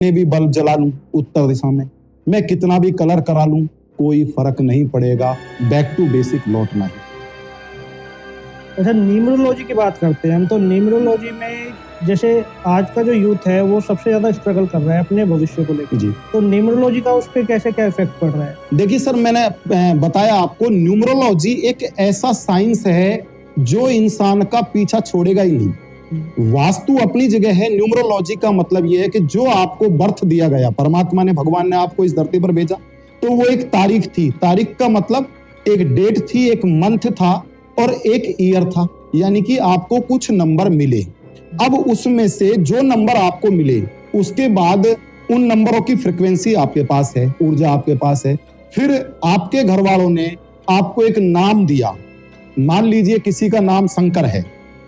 मैं भी बल्ब जला लूं उत्तर दिशा में, मैं कितना भी कलर करा लूं, कोई फर्क नहीं पड़ेगा, बैक टू बेसिक लौटना है। अच्छा, न्यूमरोलॉजी की बात करते हैं हम, तो न्यूमरोलॉजी में जैसे आज का जो यूथ है वो सबसे ज्यादा स्ट्रगल कर रहा है अपने भविष्य को लेकर, जी, तो न्यूमरोलॉजी का उस पर कैसे क्या इफेक्ट पड़ रहा है? देखिए सर, मैंने बताया आपको, न्यूमरोलॉजी एक ऐसा साइंस है जो इंसान का पीछा छोड़ेगा ही नहीं। वास्तु अपनी जगह है, न्यूमरोलॉजी का मतलब यह है कि जो आपको बर्थ दिया गया, परमात्मा ने, भगवान ने आपको इस धरती पर भेजा, तो वो एक तारीख थी। तारीख का मतलब एक डेट थी, एक मंथ था और एक ईयर था, यानी कि आपको कुछ नंबर मिले। अब उसमें से जो नंबर आपको मिले, उसके बाद उन नंबरों की फ्रीक्वेंसी आपके पास है, ऊर्जा आपके पास है। फिर आपके घर वालों ने आपको एक नाम दिया, मान लीजिए किसी का नाम शंकर है,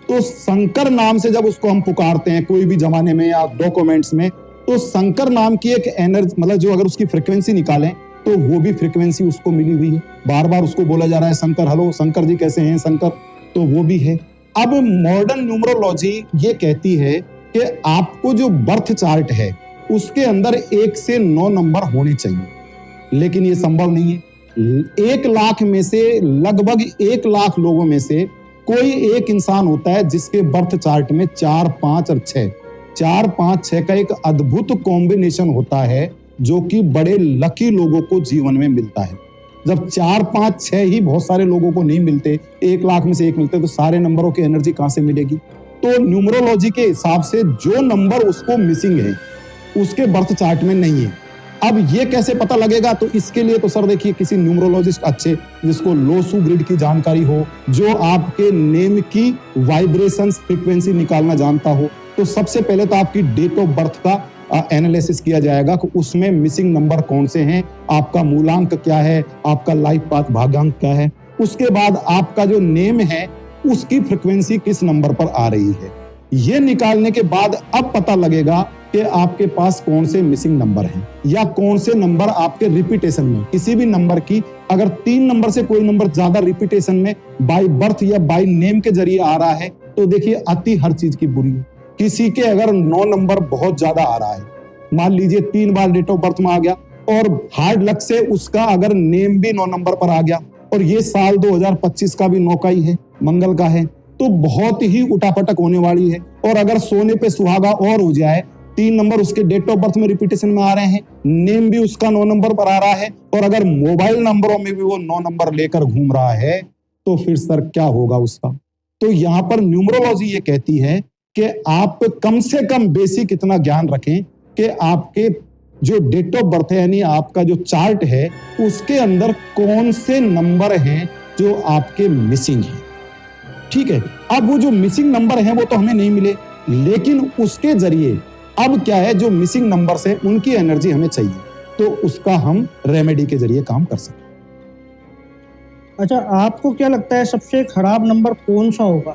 तो शंकर नाम से जब उसको हम पुकारते हैं कोई भी जमाने में या डॉक्यूमेंट्स में, तो शंकर नाम की एक एनर्जी, मतलब जो अगर उसकी फ्रीक्वेंसी निकालें तो वो भी फ्रीक्वेंसी उसको मिली हुई है। बार बार उसको बोला जा रहा है शंकर, हेलो शंकर जी कैसे हैं शंकर, तो वो भी है। अब मॉडर्न न्यूमरोलॉजी ये कहती है कि आपको जो बर्थ चार्ट है उसके अंदर 1 से 9 नंबर होने चाहिए, लेकिन ये संभव नहीं है। 1 लाख में से लगभग 1 लाख लोगों में से कोई एक इंसान होता है जिसके बर्थ चार्ट में 4, 5 और 6, 4, 5, 6 का एक अद्भुत कॉम्बिनेशन होता है जो कि बड़े लकी लोगों को जीवन में मिलता है। जब 4, 5, 6 ही बहुत सारे लोगों को नहीं मिलते, 1 लाख में से 1 मिलते, तो सारे नंबरों की एनर्जी कहां से मिलेगी? तो न्यूमरोलॉजी के हिसाब से जो नंबर उसको मिसिंग है उसके बर्थ चार्ट में नहीं है। अब ये कैसे पता लगेगा? तो इसके लिए तो सर देखिए, किसी न्यूमरोलॉजिस्ट अच्छे जिसको लोसू ग्रिड की जानकारी हो, जो आपके नेम की वाइब्रेशंस फ्रीक्वेंसी निकालना जानता हो, तो सबसे पहले तो आपकी डेट ऑफ बर्थ का एनालिसिस किया जाएगा कि उसमें मिसिंग नंबर कौन से हैं, आपका मूलांक क्या है, आपका लाइफ पाथ भागांक क्या है। उसके बाद आपका जो नेम है उसकी फ्रीक्वेंसी किस नंबर पर आ रही है। ये निकालने के बाद अब पता लगेगा कि आपके पास कौन से मिसिंग नंबर हैं या कौन से नंबर आपके रिपीटेशन में, किसी भी नंबर की अगर 3 नंबर से कोई नंबर ज्यादा रिपीटेशन में बाय बर्थ या बाय नेम के जरिए आ रहा है, तो देखिए अति हर चीज की बुरी है। किसी के अगर 9 नंबर बहुत ज्यादा आ रहा है, मान लीजिए 3 बार डेट ऑफ बर्थ में आ गया और हार्ड लक से उसका अगर नेम भी 9 नंबर पर आ गया और ये साल 2025 का भी 9 का ही है, मंगल का है, तो बहुत ही उठापटक होने वाली है। और अगर सोने पे सुहागा और हो जाए, 3 नंबर उसके डेट ऑफ बर्थ में रिपीटेशन में आ रहे हैं, नेम भी उसका 9 नंबर पर आ रहा है, और अगर मोबाइल नंबरों में भी वो 9 नंबर लेकर घूम रहा है, तो फिर सर क्या होगा उसका? तो यहां पर न्यूमरोलॉजी ये कहती है कि आप कम से कम बेसिक इतना ज्ञान रखें कि आपके जो डेट ऑफ बर्थ है, यानी आपका जो चार्ट है, उसके अंदर कौन से नंबर हैं जो आपके मिसिंग हैं। ठीक है, अब वो जो मिसिंग नंबर हैं वो तो हमें नहीं मिले, लेकिन उसके जरिए अब क्या है, जो मिसिंग नंबर्स हैं उनकी एनर्जी हमें चाहिए, तो उसका हम रेमेडी के जरिए काम कर सकते हैं। अच्छा, आपको क्या लगता है सबसे खराब नंबर कौन सा होगा,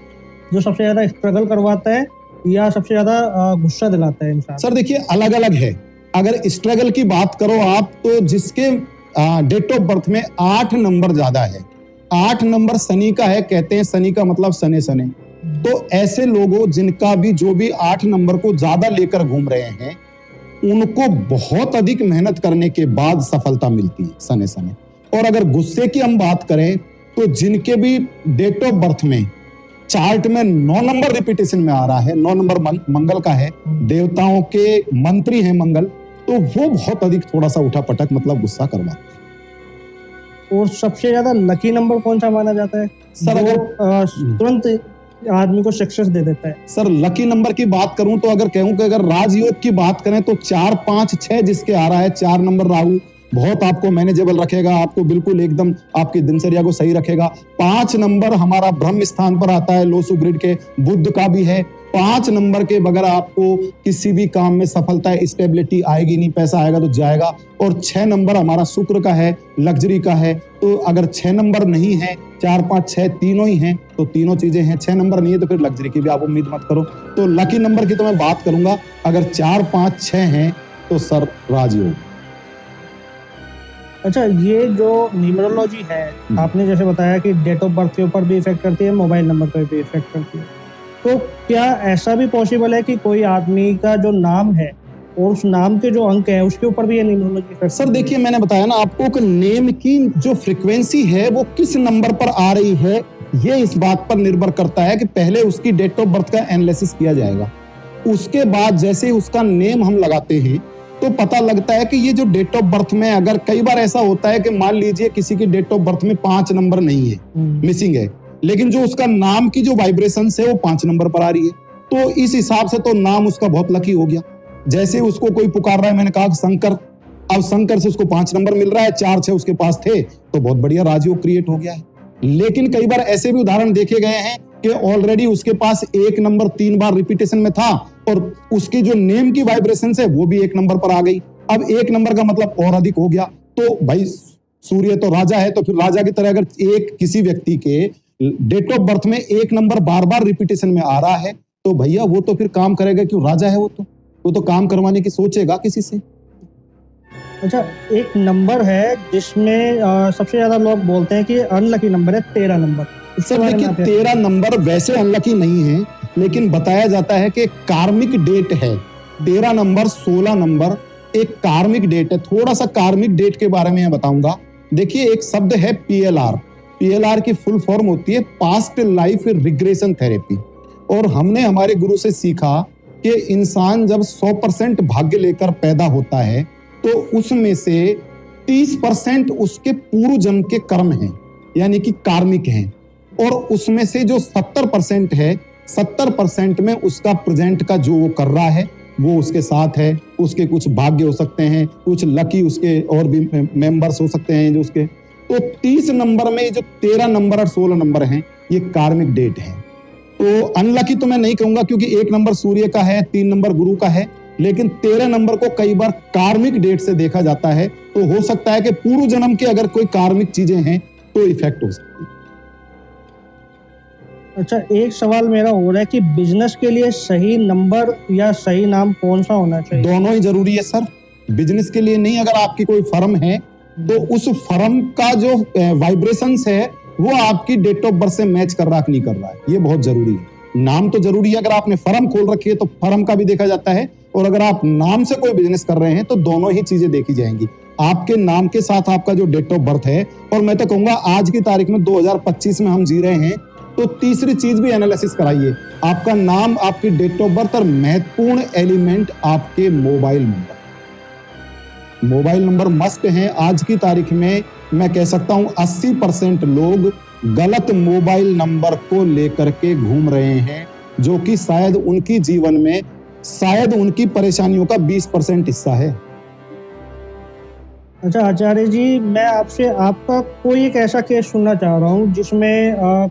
जो सबसे ज्यादा स्ट्रगल करवाता है या सबसे ज्यादा गुस्सा दिलाता है इंसान? सर देखिए, अलग अलग है। अगर स्ट्रगल की बात करो आप, तो जिसके डेट ऑफ बर्थ में 8 नंबर ज्यादा है, 8 नंबर शनि का है, कहते हैं शनि का मतलब सने सने, तो ऐसे लोगों जिनका भी जो भी 8 नंबर को ज्यादा लेकर घूम रहे हैं, उनको बहुत अधिक मेहनत करने के बाद सफलता मिलती है सने सने। और अगर गुस्से की हम बात करें, तो जिनके भी डेट ऑफ बर्थ में चार्ट में 9 नंबर रिपीटेशन में आ रहा है, 9 नंबर मंगल का है, देवताओं के मंत्री हैं मंगल, तो वो बहुत अधिक थोड़ा सा उठा पटक मतलब गुस्सा करवाते हैं। और सबसे ज्यादा लकी नंबर कौन सा माना जाता है सर? अगर तुरंत आदमी को सक्सेस दे देता है। सर लकी नंबर की बात करूं तो अगर कहूं कि अगर राजयोग की बात करें तो 4, 5, 6 जिसके आ रहा है, 4 नंबर राहु बहुत आपको मैनेजेबल रखेगा, आपको बिल्कुल एकदम आपकी दिनचर्या को सही रखेगा। 5 नंबर हमारा ब्रह्म स्थान पर आता है, लोसू ग्रिड के बुध का भी है। 5 नंबर के बगैर आपको किसी भी काम में सफलता स्टेबिलिटी आएगी नहीं, पैसा आएगा तो जाएगा। और 6 नंबर हमारा शुक्र का है, लग्जरी का है। तो अगर 6 नंबर नहीं है, 4, 5, 6 तीनों ही हैं, तो तीनों चीजें हैं। 6 नंबर नहीं है तो फिर लग्जरी की भी आप उम्मीद मत करो। तो लकी नंबर की तो मैं बात करूंगा, अगर 4, 5, 6 हैं तो सर राजयोग। अच्छा, ये जो न्यूमरोलॉजी है, आपने जैसे बताया कि डेट ऑफ बर्थ के ऊपर भी इफेक्ट करती है, मोबाइल नंबर पर भी इफेक्ट करती है, तो क्या ऐसा भी पॉसिबल है कि कोई आदमी का जो नाम है और उस नाम के जो अंक है उसके ऊपर भी ये न्यूमरोलॉजी इफेक्ट। सर देखिए, मैंने बताया ना आपको कि नेम की जो फ्रीक्वेंसी है वो किस नंबर पर आ रही है, ये इस बात पर निर्भर करता है कि पहले उसकी डेट ऑफ बर्थ का एनालिसिस किया जाएगा। उसके बाद जैसे ही उसका नेम हम लगाते हैं तो पता लगता है कि ये जो डेट ऑफ बर्थ में, अगर कई बार ऐसा होता है कि मान लीजिए किसी की डेट ऑफ बर्थ में 5 नंबर नहीं है, मिसिंग है, लेकिन जो उसका नाम की जो वाइब्रेशन है वो 5 नंबर पर आ रही है, तो इस हिसाब से तो नाम उसका बहुत लकी हो गया। जैसे उसको कोई पुकार रहा है, मैंने कहा शंकर, अब शंकर से उसको 5 नंबर मिल रहा है, 4-6 उसके पास थे, तो बहुत बढ़िया राजयोग क्रिएट हो गया है। लेकिन कई बार ऐसे भी उदाहरण देखे गए हैं कि ऑलरेडी उसके पास 1 नंबर 3 बार रिपीटेशन में था और उसकी जो नेम की वाइब्रेशन है वो भी 1 नंबर पर आ गई। अब 1 नंबर का मतलब और अधिक हो गया, तो भाई सूर्य तो राजा है, तो फिर राजा की तरह अगर एक किसी व्यक्ति के डेट ऑफ बर्थ में 1 नंबर बार बार रिपीटेशन में आ रहा है तो भैया वो तो फिर काम करेगा, क्यों, राजा है वो तो काम करवाने की सोचेगा किसी से। अच्छा, एक नंबर है जिसमें सबसे ज्यादा लोग बोलते हैं कि अनलकी नंबर है 13 नंबर। सर देखिए, 13 नंबर वैसे अनलकी नहीं है, लेकिन बताया जाता है कि कार्मिक डेट है 13 नंबर। 16 नंबर एक कार्मिक डेट है। थोड़ा सा कार्मिक डेट के बारे में बताऊंगा। देखिए, एक शब्द है PLR। PLR की फुल फॉर्म होती है पास्ट लाइफ रिग्रेशन थेरेपी। और हमने हमारे गुरु से सीखा कि इंसान जब 100% भाग्य लेकर पैदा होता है तो उसमें से 30% उसके पूर्व जन्म के कर्म हैं, यानी कि कार्मिक हैं, और उसमें से जो 70% है, 70% में उसका प्रेजेंट का जो वो कर रहा है वो उसके साथ है। उसके कुछ भाग्य हो सकते हैं, कुछ लकी उसके और भी मेंबर्स हो सकते हैं जो उसके। तो 30 नंबर में जो 13 नंबर और 16 नंबर हैं ये कार्मिक डेट है। तो अनलकी तो मैं नहीं कहूंगा, क्योंकि 1 नंबर सूर्य का है, 3 नंबर गुरु का है, लेकिन 13 नंबर को कई बार कार्मिक डेट से देखा जाता है। तो हो सकता है कि पूर्व जन्म के अगर कोई कार्मिक चीजें हैं तो इफेक्ट हो सकती है। अच्छा, एक सवाल मेरा हो रहा है कि बिजनेस के लिए सही नंबर या सही नाम कौन सा होना चाहिए? दोनों ही जरूरी है सर। बिजनेस के लिए नहीं, अगर आपकी कोई फर्म है तो उस फर्म का जो वाइब्रेशंस है वो आपकी डेट ऑफ बर्थ से मैच कर रहा है कि नहीं कर रहा है, ये बहुत जरूरी है। नाम तो जरूरी है, अगर आपने फर्म खोल रखी है तो फर्म का भी देखा जाता है, और अगर आप नाम से कोई बिजनेस कर रहे हैं तो दोनों ही चीजें देखी जाएंगी। आपके नाम के साथ आपका जो डेट ऑफ बर्थ है, और मैं तो कहूंगा आज की तारीख में 2025 में हम जी रहे हैं, तो तीसरी चीज भी एनालिसिस कराइए। आपका नाम, आपकी डेट ऑफ बर्थ और महत्वपूर्ण एलिमेंट आपके mobile number. Mobile number must हैं। आज की तारीख में मैं कह सकता हूं 80% लोग गलत मोबाइल नंबर को लेकर के घूम रहे हैं, जो कि शायद उनकी जीवन में शायद उनकी परेशानियों का 20% हिस्सा है। अच्छा आचार्य जी, मैं आपसे आपका कोई एक ऐसा केस सुनना चाह रहा हूँ जिसमें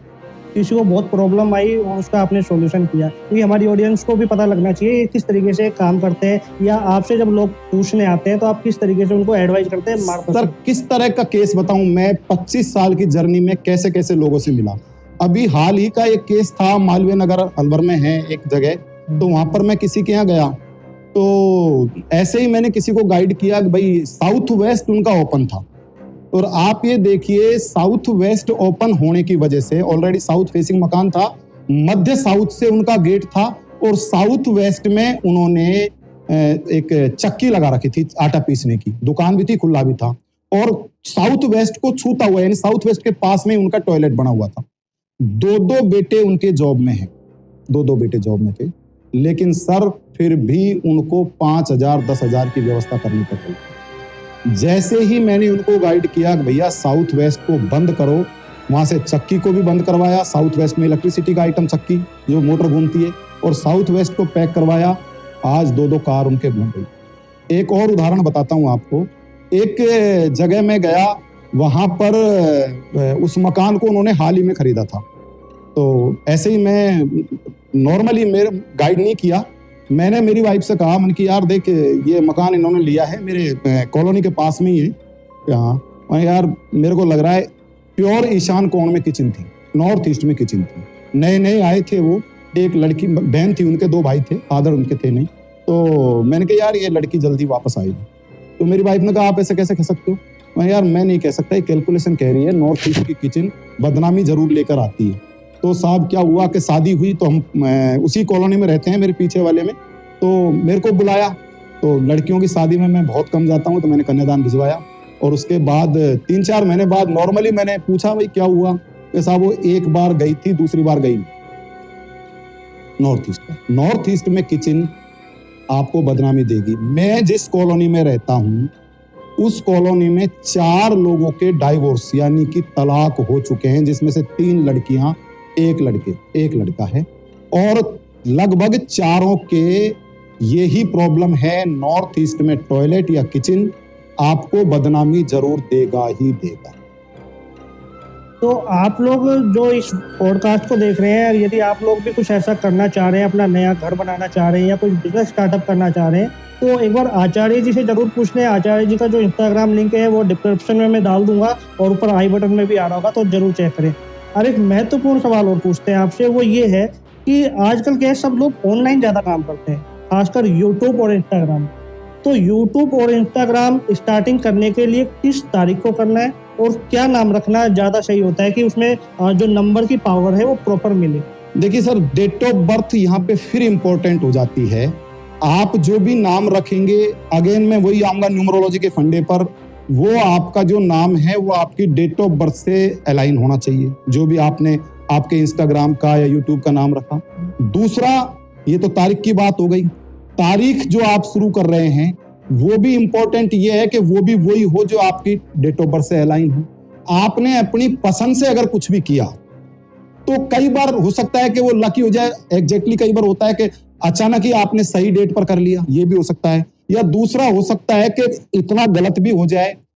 किसी को बहुत प्रॉब्लम आई और उसका आपने सॉल्यूशन किया, क्योंकि हमारी ऑडियंस को भी पता लगना चाहिए किस तरीके से काम करते हैं, या आपसे जब लोग पूछने आते हैं तो आप किस तरीके से उनको एडवाइस करते हैं। सर, किस तरह का केस बताऊं मैं? 25 साल की जर्नी में कैसे कैसे लोगों से मिला। अभी हाल ही का एक केस था, मालवीय नगर अलवर में है एक जगह, तो वहां पर मैं किसी के यहाँ गया, तो ऐसे ही मैंने किसी को गाइड किया कि भाई साउथ वेस्ट उनका ओपन था। और आप ये देखिए, साउथ वेस्ट ओपन होने की वजह से ऑलरेडी साउथ फेसिंग मकान था, मध्य साउथ से उनका गेट था, और साउथ वेस्ट में उन्होंने एक चक्की लगा रखी थी आटा पीसने की, दुकान भी थी, खुला भी था, और साउथ वेस्ट को छूता हुआ, यानी साउथ वेस्ट के पास में उनका टॉयलेट बना हुआ था। 2 बेटे उनके जॉब में हैं, 2 बेटे जॉब में थे, लेकिन सर फिर भी उनको 5,000 10,000 की व्यवस्था करनी पड़ रही। जैसे ही मैंने उनको गाइड किया कि भैया साउथ वेस्ट को बंद करो, वहां से चक्की को भी बंद करवाया। साउथ वेस्ट में इलेक्ट्रिसिटी का आइटम चक्की जो मोटर घूमती है, और साउथ वेस्ट को पैक करवाया। आज 2 कार उनके घूम गई। एक और उदाहरण बताता हूँ आपको। एक जगह में गया, वहां पर उस मकान को उन्होंने हाल ही में खरीदा था, तो ऐसे ही मैं नॉर्मली मेरे गाइड नहीं किया, मैंने मेरी वाइफ से कहा, मैंने कि यार देख, ये मकान इन्होंने लिया है मेरे कॉलोनी के पास में ही है यहाँ, यार मेरे को लग रहा है प्योर ईशान कोण में किचन थी, नॉर्थ ईस्ट में किचन थी, नए नए आए थे वो, एक लड़की बहन थी, उनके 2 भाई थे, फादर उनके थे नहीं। तो मैंने कहा यार ये लड़की जल्दी वापस आएगी। तो मेरी वाइफ ने कहा आप ऐसे कैसे कह सकते हो? यार मैं नहीं कह सकता, कैलकुलेशन कह रही है, नॉर्थ ईस्ट की किचन बदनामी जरूर लेकर आती है। तो साहब क्या हुआ कि शादी हुई, तो हम उसी कॉलोनी में रहते हैं, मेरे पीछे वाले में, तो मेरे को बुलाया तो लड़कियों की शादी में मैं बहुत कम जाता हूँ, तो मैंने कन्यादान भिजवाया। और उसके बाद 3-4 महीने बाद नॉर्मली मैंने पूछा भाई क्या हुआ, कि साहब वो एक बार गई थी, दूसरी बार गई नॉर्थ ईस्ट में किचन आपको बदनामी देगी। मैं जिस कॉलोनी में रहता हूँ उस कॉलोनी में 4 लोगों के डाइवोर्स यानी कि तलाक हो चुके हैं, जिसमें से 3 लड़कियां, 1 लड़का है, और लगभग चारों के यही प्रॉब्लम है। नॉर्थ ईस्ट में टॉयलेट या किचन आपको बदनामी जरूर देगा ही देगा। तो आप लोग जो इस पॉडकास्ट को देख रहे हैं, यदि आप लोग भी कुछ ऐसा करना चाह रहे हैं, अपना नया घर बनाना चाह रहे हैं या कुछ बिजनेस स्टार्टअप करना चाह रहे हैं, तो एक बार आचार्य जी से जरूर पूछ लें। आचार्य जी का जो इंस्टाग्राम लिंक है वो डिस्क्रिप्शन में मैं डाल दूंगा और ऊपर आई बटन में भी आ रहा होगा, तो जरूर चेक करें। और एक महत्वपूर्ण सवाल और पूछते हैं आपसे, वो ये है कि आजकल क्या है, सब लोग ऑनलाइन ज़्यादा काम करते हैं, खासकर यूट्यूब और इंस्टाग्राम। तो यूट्यूब और इंस्टाग्राम स्टार्टिंग करने के लिए किस तारीख को करना है और क्या नाम रखना ज़्यादा सही होता है कि उसमें जो नंबर की पावर है वो प्रॉपर मिले? देखिए सर, डेट ऑफ बर्थ यहाँ पे फिर इंपॉर्टेंट हो जाती है। आप जो भी नाम रखेंगे, अगेन मैं वही आऊंगा न्यूमरोलॉजी के फंडे पर, वो आपका जो नाम है वो आपकी डेट ऑफ बर्थ से अलाइन होना चाहिए, जो भी आपने आपके इंस्टाग्राम का या यूट्यूब का नाम रखा। दूसरा, ये तो तारीख की बात हो गई। तारीख जो आप शुरू कर रहे हैं वो भी इंपॉर्टेंट ये है कि वो भी वही हो जो आपकी डेट ऑफ बर्थ से अलाइन हो। आपने अपनी पसंद से अगर कुछ भी किया तो कई बार हो सकता है कि वो लकी हो जाए एग्जैक्टली, कई बार होता है कि अचानक ही आपने सही डेट पर कर लिया, ये भी हो सकता है। या दूसरा हो सकता है कि इतना गलत भी हो जाए